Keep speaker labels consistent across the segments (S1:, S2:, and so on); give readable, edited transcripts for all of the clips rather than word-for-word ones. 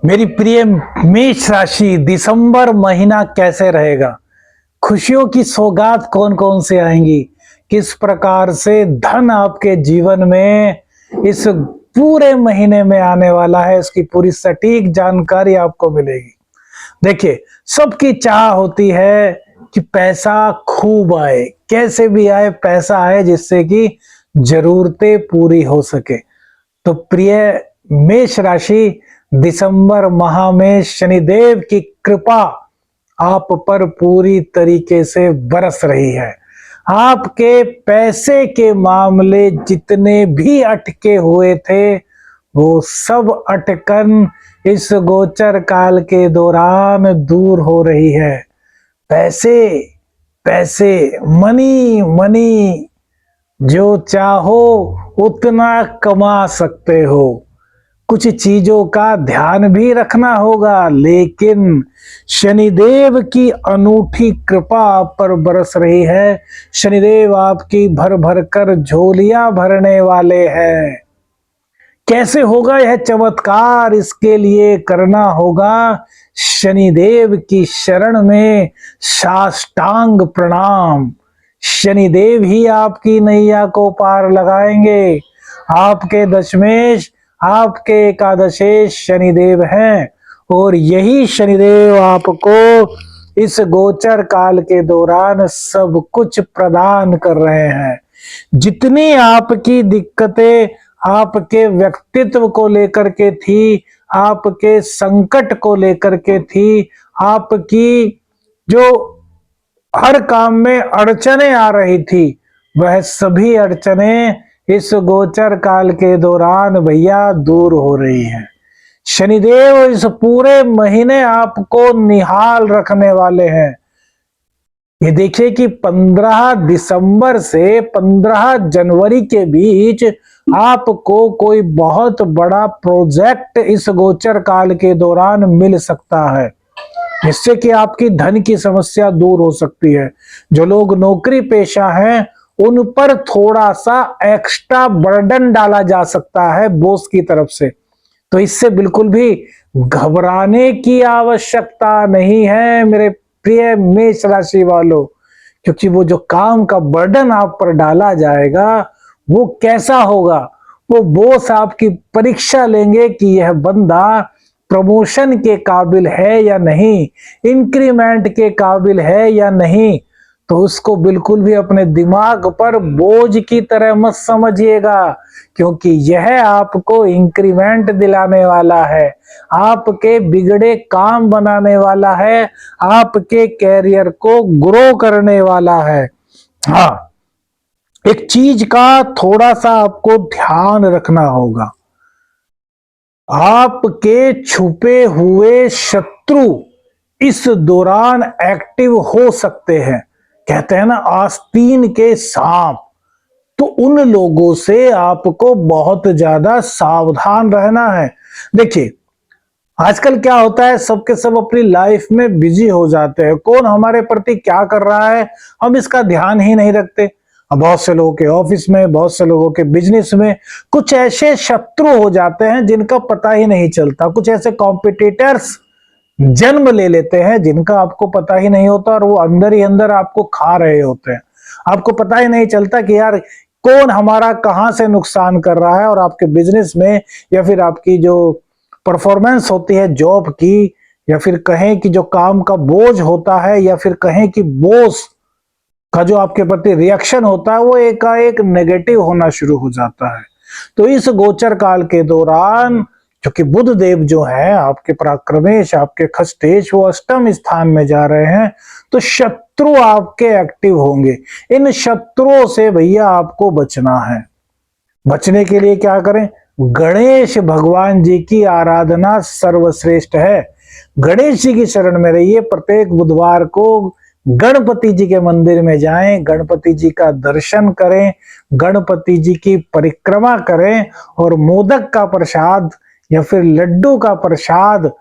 S1: मेरी प्रिय मेष राशि, दिसंबर महीना कैसे रहेगा? खुशियों की सौगात कौन कौन से आएंगी? किस प्रकार से धन आपके जीवन में इस पूरे महीने में आने वाला है, इसकी पूरी सटीक जानकारी आपको मिलेगी। देखिए, सबकी चाह होती है कि पैसा खूब आए, कैसे भी आए पैसा आए, जिससे कि जरूरतें पूरी हो सके। तो प्रिय मेष राशि, दिसंबर माह में शनिदेव की कृपा आप पर पूरी तरीके से बरस रही है। आपके पैसे के मामले जितने भी अटके हुए थे, वो सब अटकन इस गोचर काल के दौरान दूर हो रही है। पैसे पैसे, मनी मनी, जो चाहो उतना कमा सकते हो। कुछ चीजों का ध्यान भी रखना होगा, लेकिन शनिदेव की अनूठी कृपा आप पर बरस रही है। शनिदेव आपकी भर भर कर झोलियां भरने वाले हैं। कैसे होगा यह चमत्कार? इसके लिए करना होगा शनिदेव की शरण में साष्टांग प्रणाम। शनिदेव ही आपकी नैया को पार लगाएंगे। आपके दशमेश, आपके एकादशेश शनिदेव हैं, और यही शनिदेव आपको इस गोचर काल के दौरान सब कुछ प्रदान कर रहे हैं। जितनी आपकी दिक्कतें आपके व्यक्तित्व को लेकर के थी, आपके संकट को लेकर के थी, आपकी जो हर काम में अड़चने आ रही थी, वह सभी अड़चने इस गोचर काल के दौरान भैया दूर हो रही हैं। शनिदेव इस पूरे महीने आपको निहाल रखने वाले हैं। ये देखिए कि 15 दिसंबर से 15 जनवरी के बीच आपको कोई बहुत बड़ा प्रोजेक्ट इस गोचर काल के दौरान मिल सकता है, जिससे कि आपकी धन की समस्या दूर हो सकती है। जो लोग नौकरी पेशा हैं, उन पर थोड़ा सा एक्स्ट्रा बर्डन डाला जा सकता है बॉस की तरफ से। तो इससे बिल्कुल भी घबराने की आवश्यकता नहीं है मेरे प्रिय मेष राशि वालों, क्योंकि वो जो काम का बर्डन आप पर डाला जाएगा, वो कैसा होगा? वो बॉस आपकी परीक्षा लेंगे कि यह बंदा प्रमोशन के काबिल है या नहीं, इंक्रीमेंट के काबिल है या नहीं। तो उसको बिल्कुल भी अपने दिमाग पर बोझ की तरह मत समझिएगा, क्योंकि यह आपको इंक्रीमेंट दिलाने वाला है, आपके बिगड़े काम बनाने वाला है, आपके कैरियर को ग्रो करने वाला है। हाँ, एक चीज का थोड़ा सा आपको ध्यान रखना होगा। आपके छुपे हुए शत्रु इस दौरान एक्टिव हो सकते हैं। कहते हैं ना, आस्तीन के सांप। तो उन लोगों से आपको बहुत ज्यादा सावधान रहना है। देखिए, आजकल क्या होता है, सबके सब अपनी लाइफ में बिजी हो जाते हैं। कौन हमारे प्रति क्या कर रहा है, हम इसका ध्यान ही नहीं रखते। अब बहुत से लोगों के ऑफिस में, बहुत से लोगों के बिजनेस में कुछ ऐसे शत्रु हो जाते हैं जिनका पता ही नहीं चलता। कुछ ऐसे कॉम्पिटिटर्स जन्म ले लेते हैं जिनका आपको पता ही नहीं होता, और वो अंदर ही अंदर आपको खा रहे होते हैं। आपको पता ही नहीं चलता कि यार कौन हमारा कहां से नुकसान कर रहा है। और आपके बिजनेस में, या फिर आपकी जो परफॉर्मेंस होती है जॉब की, या फिर कहें कि जो काम का बोझ होता है, या फिर कहें कि बॉस का जो आपके प्रति रिएक्शन होता है, वो एकाएक नेगेटिव होना शुरू हो जाता है। तो इस गोचर काल के दौरान, क्योंकि बुध देव जो है आपके पराक्रमेश, आपके खष्टेश, वो अष्टम स्थान में जा रहे हैं, तो शत्रु आपके एक्टिव होंगे। इन शत्रुओं से भैया आपको बचना है। बचने के लिए क्या करें? गणेश भगवान जी की आराधना सर्वश्रेष्ठ है। गणेश जी की शरण में रहिए। प्रत्येक बुधवार को गणपति जी के मंदिर में जाएं, गणपति जी का दर्शन करें, गणपति जी की परिक्रमा करें, और मोदक का प्रसाद या फिर लड्डू का प्रसाद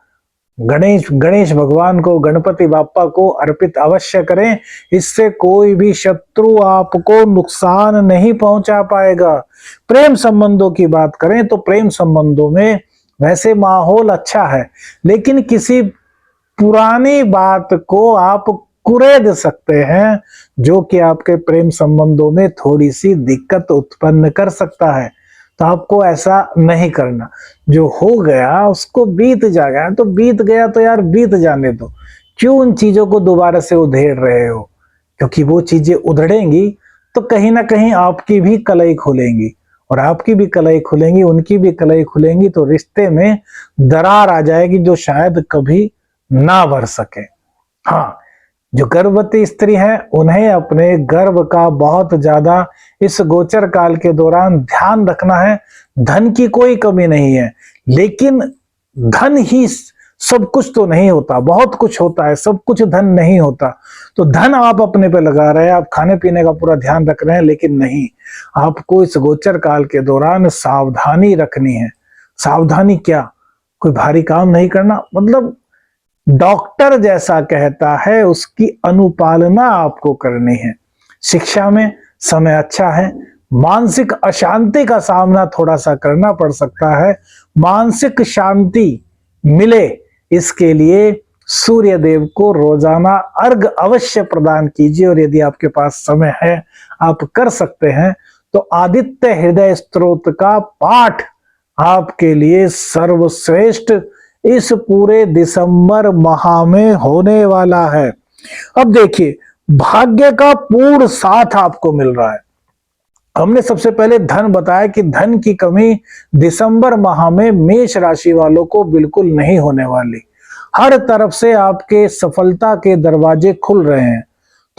S1: गणेश भगवान को, गणपति बापा को अर्पित अवश्य करें। इससे कोई भी शत्रु आपको नुकसान नहीं पहुंचा पाएगा। प्रेम संबंधों की बात करें तो प्रेम संबंधों में वैसे माहौल अच्छा है, लेकिन किसी पुरानी बात को आप कुरेद सकते हैं, जो कि आपके प्रेम संबंधों में थोड़ी सी दिक्कत उत्पन्न कर सकता है। तो आपको ऐसा नहीं करना। जो हो गया उसको बीत जा गया तो बीत गया, तो यार बीत जाने दो। क्यों उन चीजों को दोबारा से उधेड़ रहे हो? क्योंकि वो चीजें उधड़ेंगी तो कहीं ना कहीं आपकी भी कलई खुलेंगी, और आपकी भी कलई खुलेंगी, उनकी भी कलई खुलेंगी, तो रिश्ते में दरार आ जाएगी जो शायद कभी ना भर सके। हाँ, जो गर्भवती स्त्री है उन्हें अपने गर्भ का बहुत ज्यादा इस गोचर काल के दौरान ध्यान रखना है। धन की कोई कमी नहीं है, लेकिन धन ही सब कुछ तो नहीं होता, बहुत कुछ होता है, सब कुछ धन नहीं होता। तो धन आप अपने पे लगा रहे हैं, आप खाने पीने का पूरा ध्यान रख रहे हैं, लेकिन नहीं, आपको इस गोचर काल के दौरान सावधानी रखनी है। सावधानी क्या? कोई भारी काम नहीं करना, मतलब डॉक्टर जैसा कहता है उसकी अनुपालना आपको करनी है। शिक्षा में समय अच्छा है, मानसिक अशांति का सामना थोड़ा सा करना पड़ सकता है। मानसिक शांति मिले इसके लिए सूर्य देव को रोजाना अर्घ अवश्य प्रदान कीजिए, और यदि आपके पास समय है आप कर सकते हैं तो आदित्य हृदय स्तोत्र का पाठ आपके लिए सर्वश्रेष्ठ इस पूरे दिसंबर माह में होने वाला है। अब देखिए, भाग्य का पूर्ण साथ आपको मिल रहा है। हमने सबसे पहले धन बताया कि धन की कमी दिसंबर माह में मेष राशि वालों को बिल्कुल नहीं होने वाली। हर तरफ से आपके सफलता के दरवाजे खुल रहे हैं।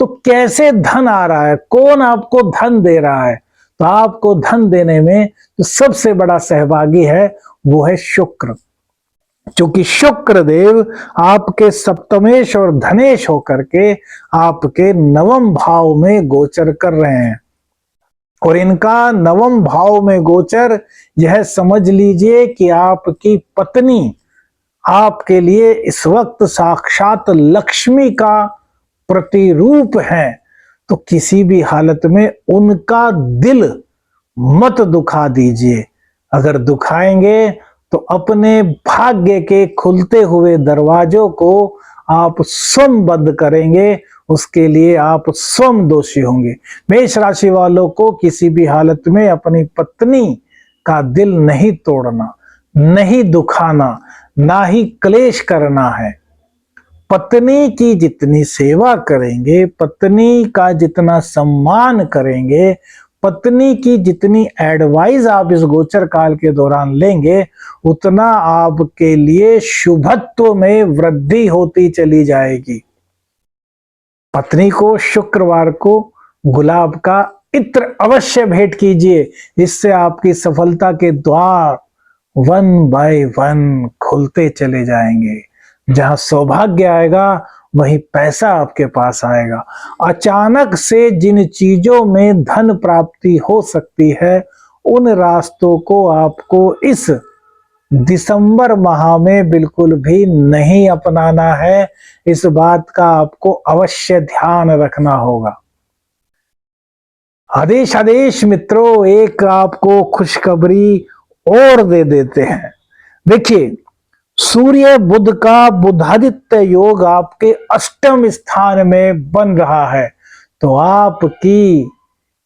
S1: तो कैसे धन आ रहा है, कौन आपको धन दे रहा है? तो आपको धन देने में जो सबसे बड़ा सहभागी है वो है शुक्र। क्योंकि शुक्र देव आपके सप्तमेश और धनेश होकर के आपके नवम भाव में गोचर कर रहे हैं, और इनका नवम भाव में गोचर यह समझ लीजिए कि आपकी पत्नी आपके लिए इस वक्त साक्षात लक्ष्मी का प्रतिरूप है। तो किसी भी हालत में उनका दिल मत दुखा दीजिए। अगर दुखाएंगे तो अपने भाग्य के खुलते हुए दरवाजों को आप स्वयं बंद करेंगे, उसके लिए आप स्वयं दोषी होंगे। मेष राशि वालों को किसी भी हालत में अपनी पत्नी का दिल नहीं तोड़ना, नहीं दुखाना, ना ही क्लेश करना है। पत्नी की जितनी सेवा करेंगे, पत्नी का जितना सम्मान करेंगे, पत्नी की जितनी एडवाइस आप इस गोचर काल के दौरान लेंगे, उतना आपके लिए शुभत्व में वृद्धि होती चली जाएगी। पत्नी को शुक्रवार को गुलाब का इत्र अवश्य भेंट कीजिए, इससे आपकी सफलता के द्वार वन बाय वन खुलते चले जाएंगे। जहां सौभाग्य आएगा वहीं पैसा आपके पास आएगा। अचानक से जिन चीजों में धन प्राप्ति हो सकती है, उन रास्तों को आपको इस दिसंबर माह में बिल्कुल भी नहीं अपनाना है। इस बात का आपको अवश्य ध्यान रखना होगा। आदेश आदेश मित्रों, एक आपको खुशखबरी और दे देते हैं। देखिए, सूर्य बुध का बुधादित्य योग आपके अष्टम स्थान में बन रहा है। तो आपकी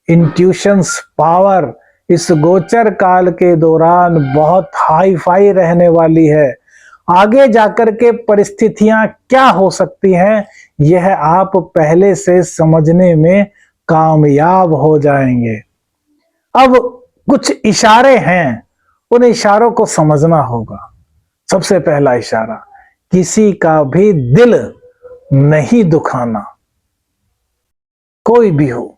S1: इंट्यूशंस पावर इस गोचर काल के दौरान बहुत हाई फाई रहने वाली है। आगे जाकर के परिस्थितियां क्या हो सकती हैं, यह आप पहले से समझने में कामयाब हो जाएंगे। अब कुछ इशारे हैं, उन इशारों को समझना होगा। सबसे पहला इशारा, किसी का भी दिल नहीं दुखाना, कोई भी हो।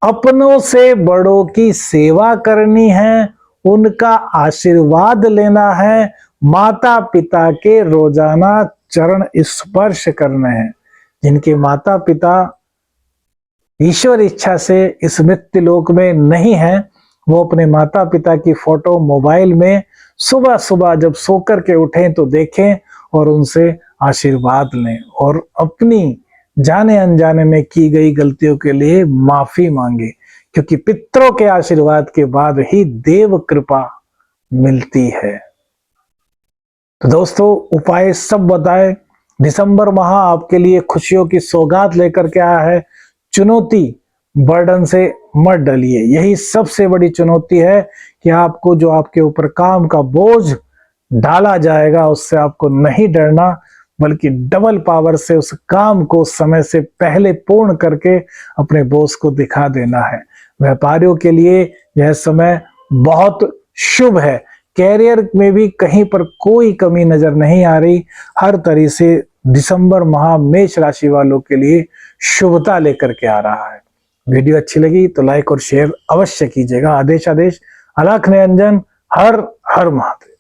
S1: अपनों से बड़ों की सेवा करनी है, उनका आशीर्वाद लेना है, माता पिता के रोजाना चरण स्पर्श करने हैं। जिनके माता पिता ईश्वर इच्छा से इस मृत्यु लोक में नहीं है, वो अपने माता पिता की फोटो मोबाइल में सुबह सुबह जब सोकर के उठें तो देखें और उनसे आशीर्वाद लें, और अपनी जाने अनजाने में की गई गलतियों के लिए माफी मांगे, क्योंकि पितरों के आशीर्वाद के बाद ही देव कृपा मिलती है। तो दोस्तों उपाय सब बताए। दिसंबर माह आपके लिए खुशियों की सौगात लेकर के आया है। चुनौती बर्डन से मत डलिए, यही सबसे बड़ी चुनौती है कि आपको जो आपके ऊपर काम का बोझ डाला जाएगा उससे आपको नहीं डरना, बल्कि डबल पावर से उस काम को समय से पहले पूर्ण करके अपने बॉस को दिखा देना है। व्यापारियों के लिए यह समय बहुत शुभ है। कैरियर में भी कहीं पर कोई कमी नजर नहीं आ रही। हर तरह से दिसंबर माह मेष राशि वालों के लिए शुभता लेकर के आ रहा है। वीडियो अच्छी लगी तो लाइक और शेयर अवश्य कीजिएगा। आदेश अलख निरंजन। हर हर महादेव।